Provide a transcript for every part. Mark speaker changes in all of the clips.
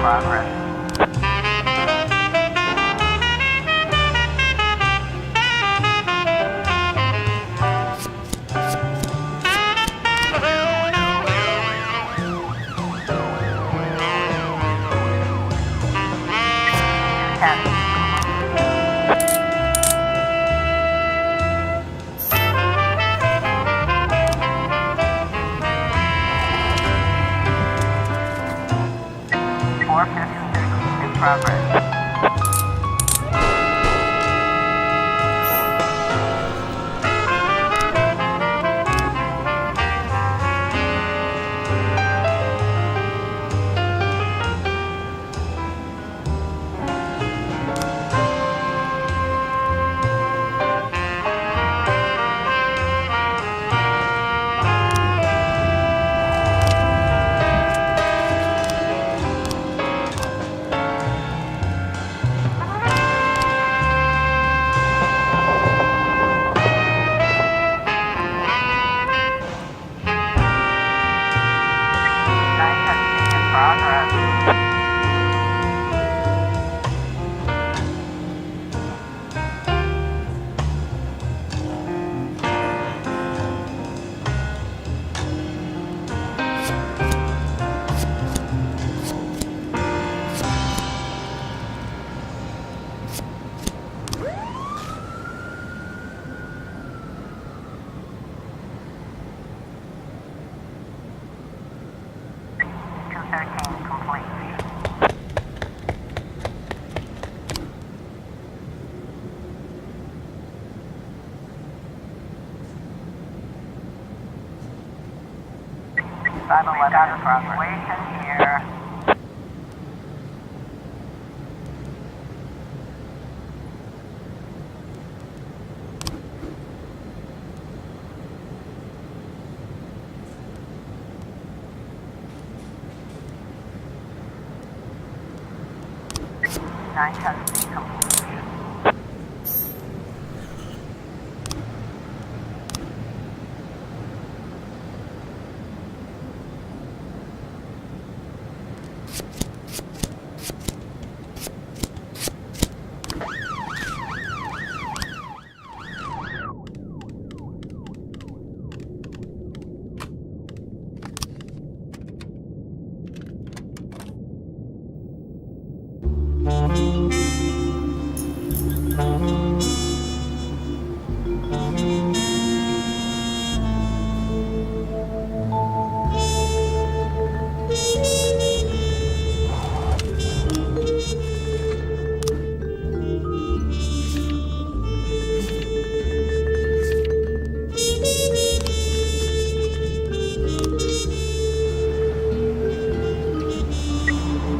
Speaker 1: progress. Progress. We've got a situation here. Nine custody complete.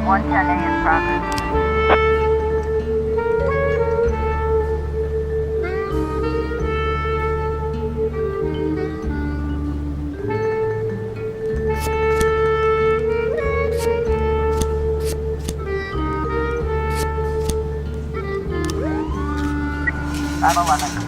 Speaker 1: One 10A in progress. Battle 11.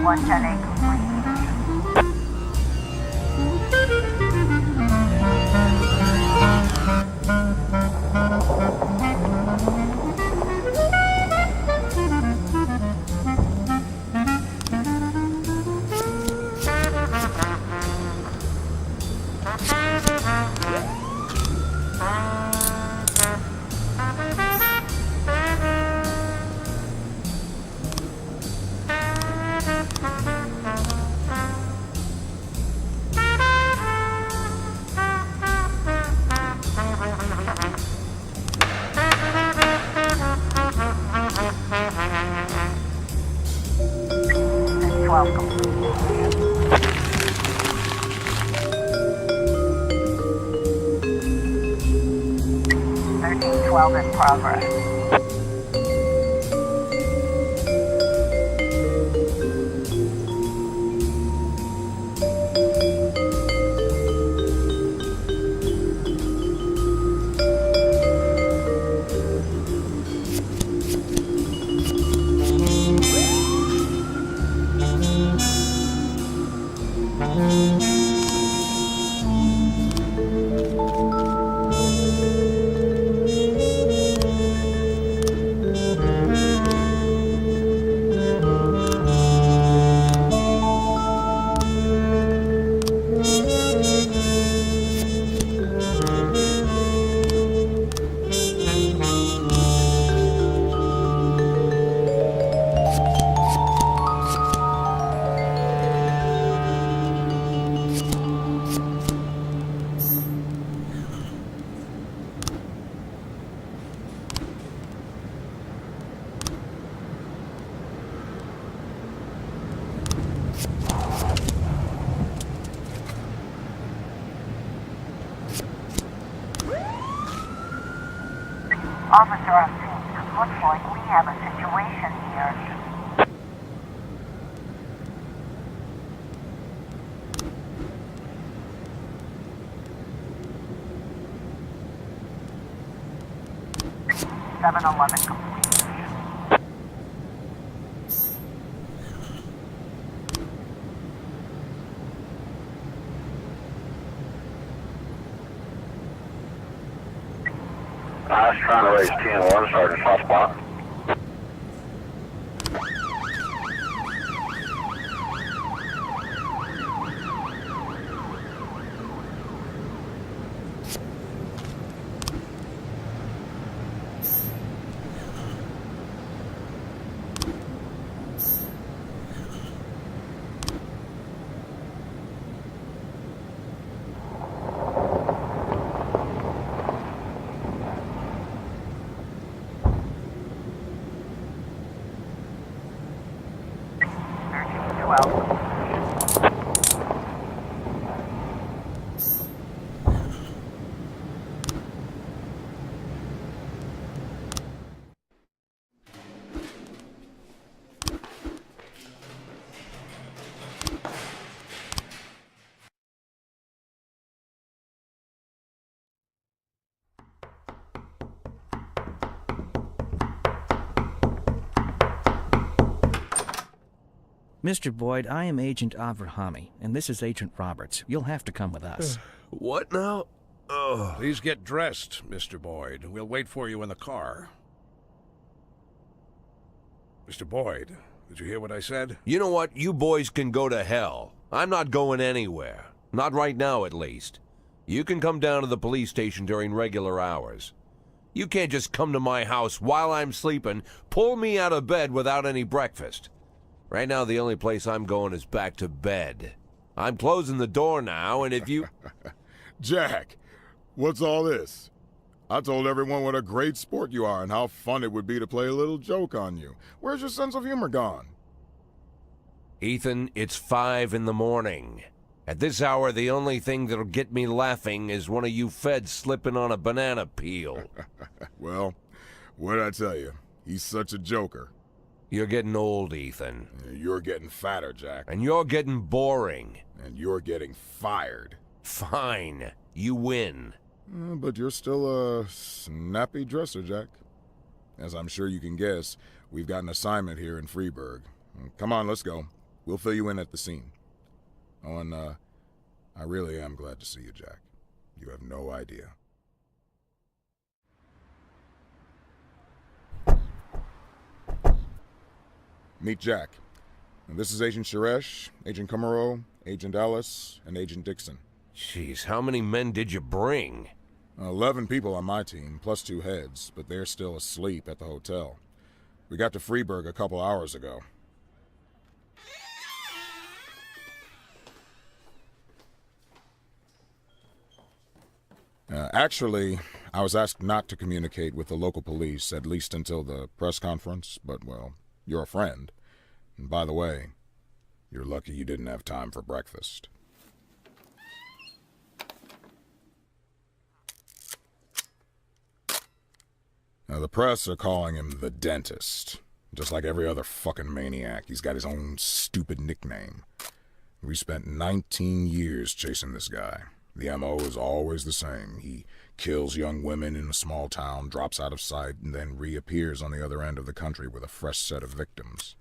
Speaker 1: One 10A complete. 1312 complete. 1312 in progress. Officer on scene, it looks like we have a situation here. Seven 11 complete.
Speaker 2: I was trying to raise 10-1, Sergeant Hotspot.
Speaker 3: Mr. Boyd, I am Agent Avrahami, and this is Agent Roberts. You'll have to come with us.
Speaker 4: What now? Oh.
Speaker 5: Please get dressed, Mr. Boyd. We'll wait for you in the car. Mr. Boyd, did you hear what I said?
Speaker 4: You know what? You boys can go to hell. I'm not going anywhere. Not right now, at least. You can come down to the police station during regular hours. You can't just come to my house while I'm sleeping, pull me out of bed without any breakfast. Right now, the only place I'm going is back to bed. I'm closing the door now, and if you...
Speaker 6: Jack, what's all this? I told everyone what a great sport you are and how fun it would be to play a little joke on you. Where's your sense of humor gone?
Speaker 4: Ethan, it's 5 in the morning. At this hour, the only thing that'll get me laughing is one of you feds slipping on a banana peel.
Speaker 6: Well, what'd I tell you? He's such a joker.
Speaker 4: You're getting old, Ethan.
Speaker 6: You're getting fatter, Jack.
Speaker 4: And you're getting boring.
Speaker 6: And you're getting fired.
Speaker 4: Fine. You win.
Speaker 6: But you're still a snappy dresser, Jack. As I'm sure you can guess, we've got an assignment here in Freeburg. Come on, let's go. We'll fill you in at the scene. Oh, and I really am glad to see you, Jack. You have no idea. Meet Jack. And this is Agent Suresh, Agent Kumaro, Agent Ellis, and Agent Dixon.
Speaker 4: Jeez, how many men did you bring?
Speaker 6: 11 people on my team, plus 2 heads, but they're still asleep at the hotel. We got to Freeburg a couple hours ago. Actually, I was asked not to communicate with the local police, at least until the press conference, but, well, you're a friend. And by the way, You're lucky you didn't have time for breakfast. Now, the press are calling him the Dentist. Just like every other fucking maniac, he's got his own stupid nickname. We spent 19 years chasing this guy. The M.O. is always the same. He kills young women in a small town, drops out of sight, and then reappears on the other end of the country with a fresh set of victims.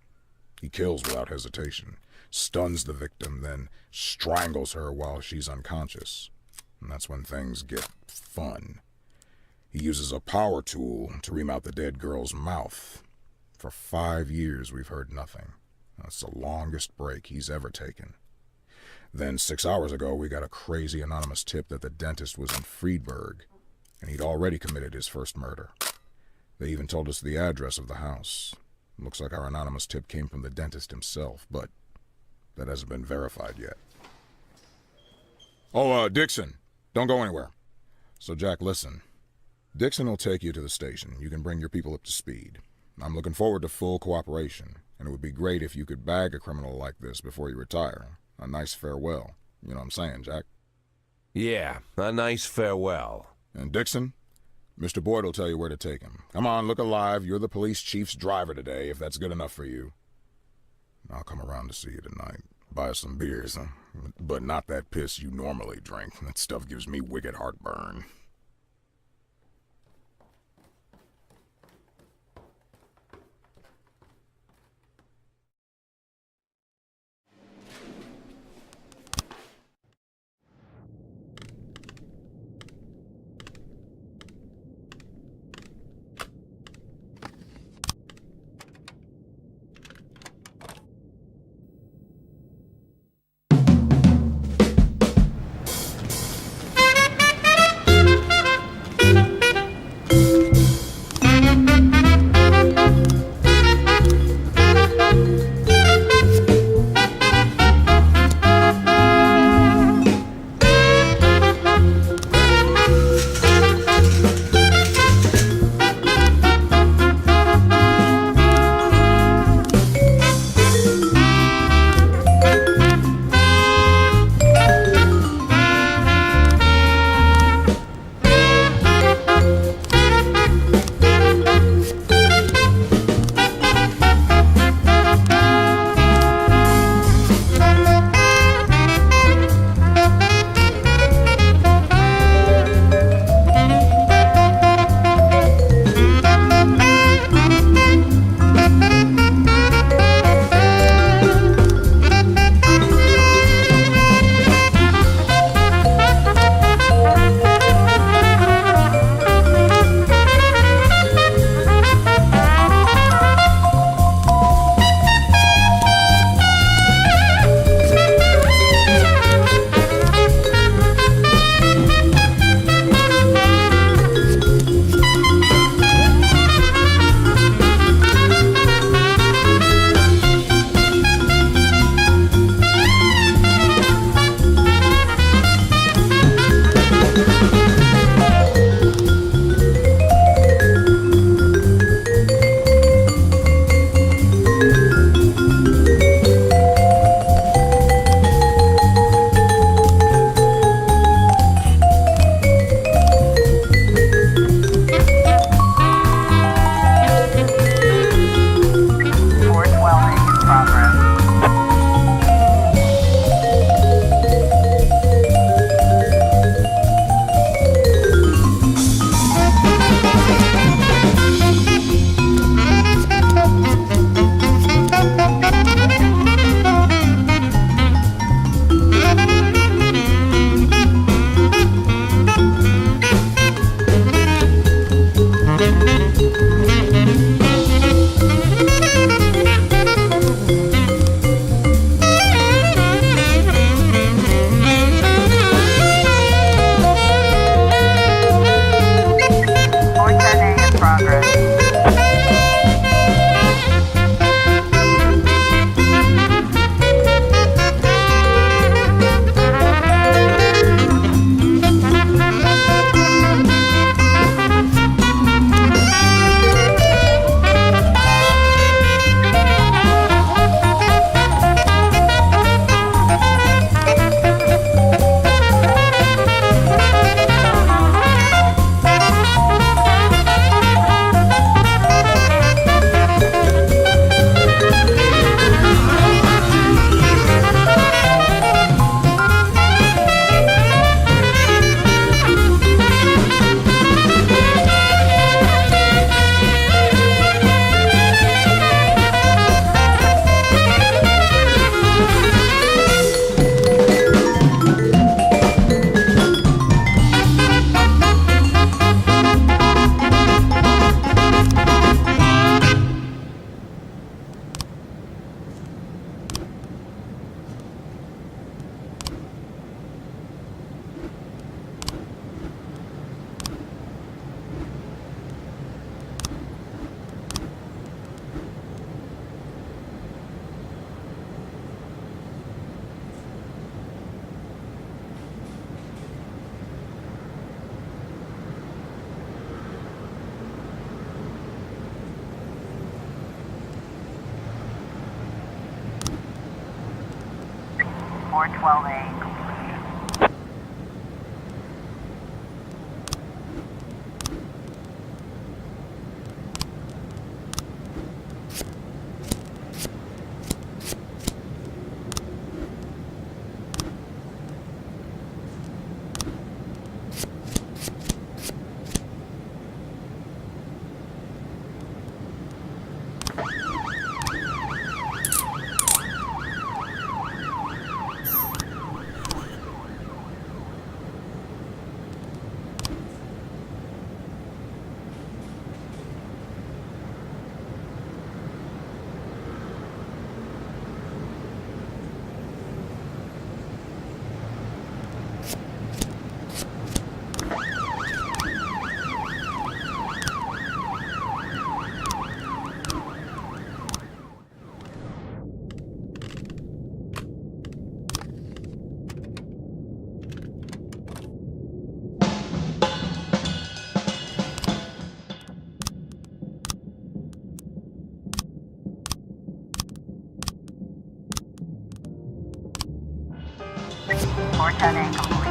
Speaker 6: He kills without hesitation, stuns the victim, then strangles her while she's unconscious. And that's when things get fun. He uses a power tool to ream out the dead girl's mouth. For 5 years, we've heard nothing. That's the longest break he's ever taken. Then 6 hours ago, we got a crazy anonymous tip that the dentist was in Friedberg, and he'd already committed his first murder. They even told us the address of the house. Looks like our anonymous tip came from the dentist himself, but that hasn't been verified yet. Oh, Dixon, don't go anywhere. So, Jack, listen. Dixon will take you to the station. You can bring your people up to speed. I'm looking forward to full cooperation, and it would be great if you could bag a criminal like this before you retire. A nice farewell. You know what I'm saying, Jack?
Speaker 4: Yeah, a nice farewell.
Speaker 6: And Dixon, Mr. Boyd will tell you where to take him. Come on, look alive. You're the police chief's driver today, if that's good enough for you. I'll come around to see you tonight. Buy us some beers, huh? But not that piss you normally drink. That stuff gives me wicked heartburn.
Speaker 1: 412A complete. A complete.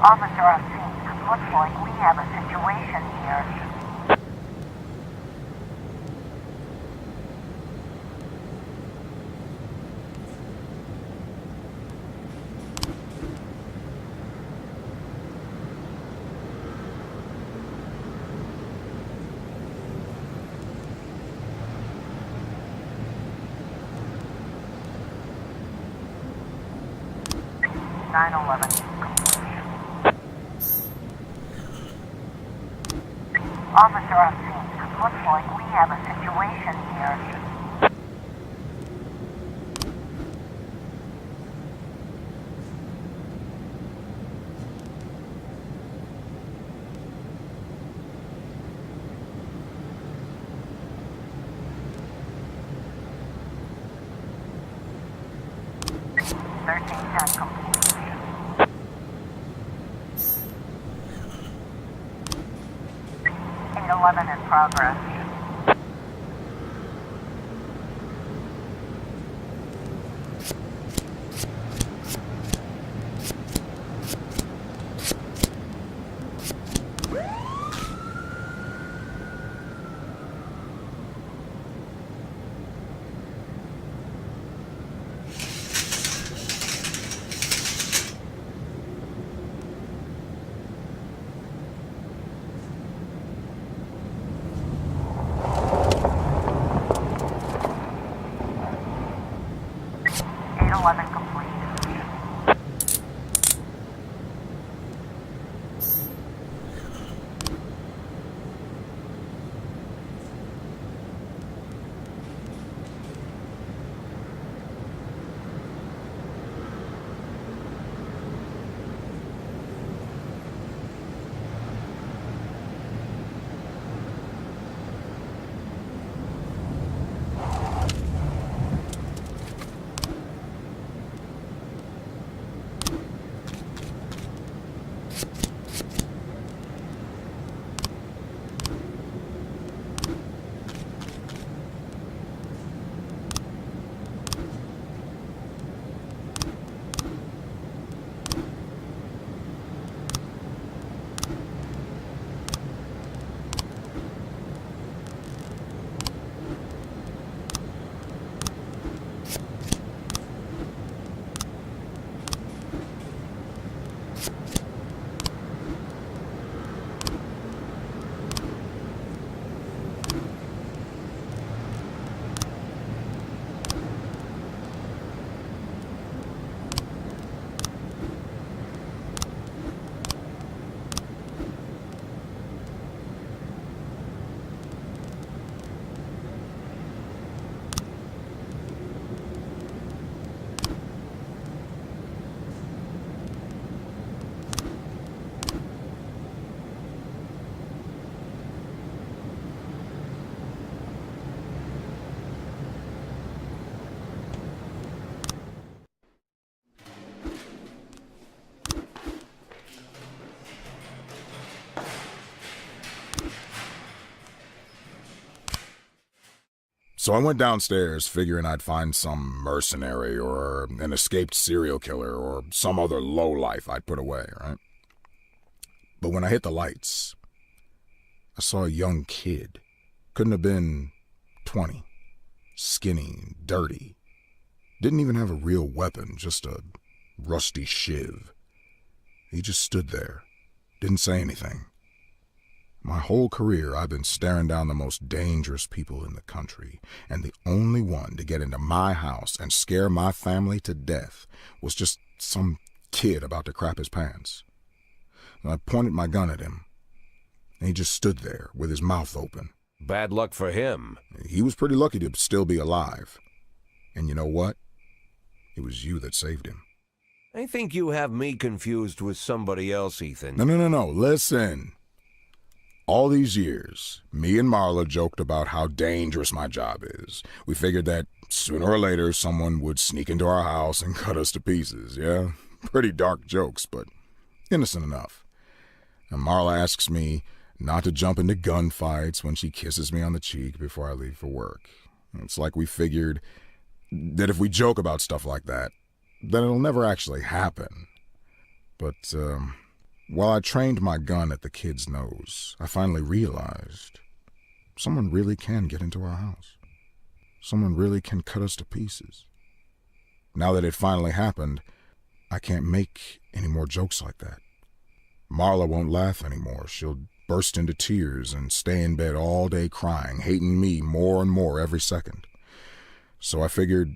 Speaker 1: Officer on scene. Looks like we have a situation here. 911 complete. Officer on scene. Looks like we have a situation here. Complete. 811 in progress.
Speaker 6: So I went downstairs figuring I'd find some mercenary or an escaped serial killer or some other lowlife I'd put away, right? But when I hit the lights, I saw a young kid. Couldn't have been 20. Skinny, dirty. Didn't even have a real weapon, just a rusty shiv. He just stood there, didn't say anything. My whole career, I've been staring down the most dangerous people in the country, and the only one to get into my house and scare my family to death was just some kid about to crap his pants. And I pointed my gun at him, and he just stood there with his mouth open.
Speaker 4: Bad luck for him.
Speaker 6: He was pretty lucky to still be alive. And you know what? It was you that saved him.
Speaker 4: I think you have me confused with somebody else, Ethan.
Speaker 6: No. Listen. All these years, me and Marla joked about how dangerous my job is. We figured that sooner or later someone would sneak into our house and cut us to pieces, yeah? Pretty dark jokes, but innocent enough. And Marla asks me not to jump into gunfights when she kisses me on the cheek before I leave for work. It's like we figured that if we joke about stuff like that, then it'll never actually happen. But, while I trained my gun at the kid's nose, I finally realized someone really can get into our house. Someone really can cut us to pieces. Now that it finally happened, I can't make any more jokes like that. Marla won't laugh anymore. She'll burst into tears and stay in bed all day crying, hating me more and more every second. So I figured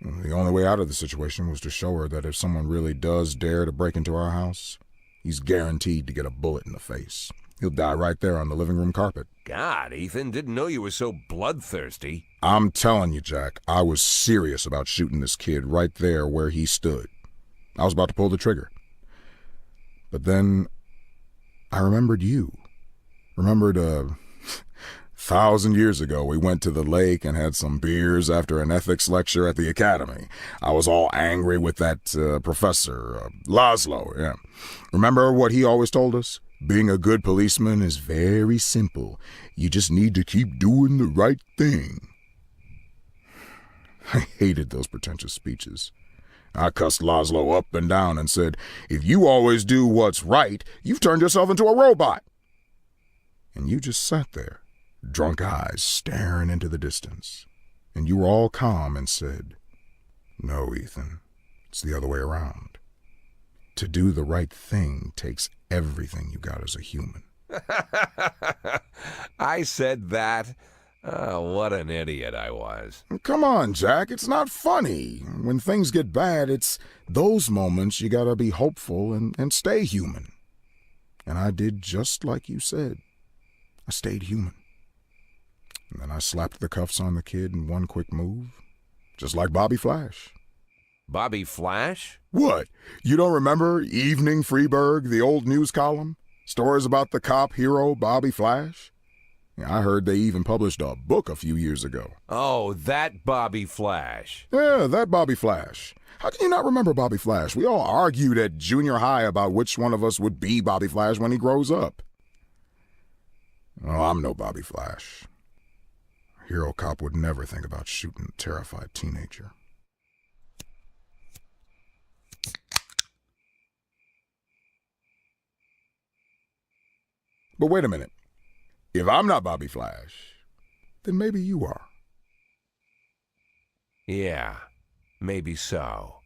Speaker 6: The only way out of the situation was to show her that if someone really does dare to break into our house, he's guaranteed to get a bullet in the face. He'll die right there on the living room carpet.
Speaker 4: God, Ethan, didn't know you were so bloodthirsty.
Speaker 6: I'm telling you, Jack, I was serious about shooting this kid right there where he stood. I was about to pull the trigger. But then I remembered you. Remembered 1,000 years ago, we went to the lake and had some beers after an ethics lecture at the academy. I was all angry with that professor, Laszlo, yeah. Remember what he always told us? Being a good policeman is very simple. You just need to keep doing the right thing. I hated those pretentious speeches. I cussed Laszlo up and down and said, if you always do what's right, you've turned yourself into a robot. And you just sat there, drunk eyes staring into the distance. And you were all calm and said, no, Ethan, it's the other way around. To do the right thing takes everything you got as a human.
Speaker 4: I said that. Oh, what an idiot I was.
Speaker 6: Come on, Jack, it's not funny. When things get bad, it's those moments you gotta be hopeful and stay human. And I did just like you said. I stayed human. And then I slapped the cuffs on the kid in one quick move, just like Bobby Flash.
Speaker 4: Bobby Flash?
Speaker 6: What? You don't remember Evening Freeburg, the old news column? Stories about the cop hero Bobby Flash? Yeah, I heard they even published a book a few years ago.
Speaker 4: Oh, that Bobby Flash.
Speaker 6: Yeah, that Bobby Flash. How can you not remember Bobby Flash? We all argued at junior high about which one of us would be Bobby Flash when he grows up. Oh, I'm no Bobby Flash. A hero cop would never think about shooting a terrified teenager. But wait a minute. If I'm not Bobby Flash, then maybe you are.
Speaker 4: Yeah, maybe so.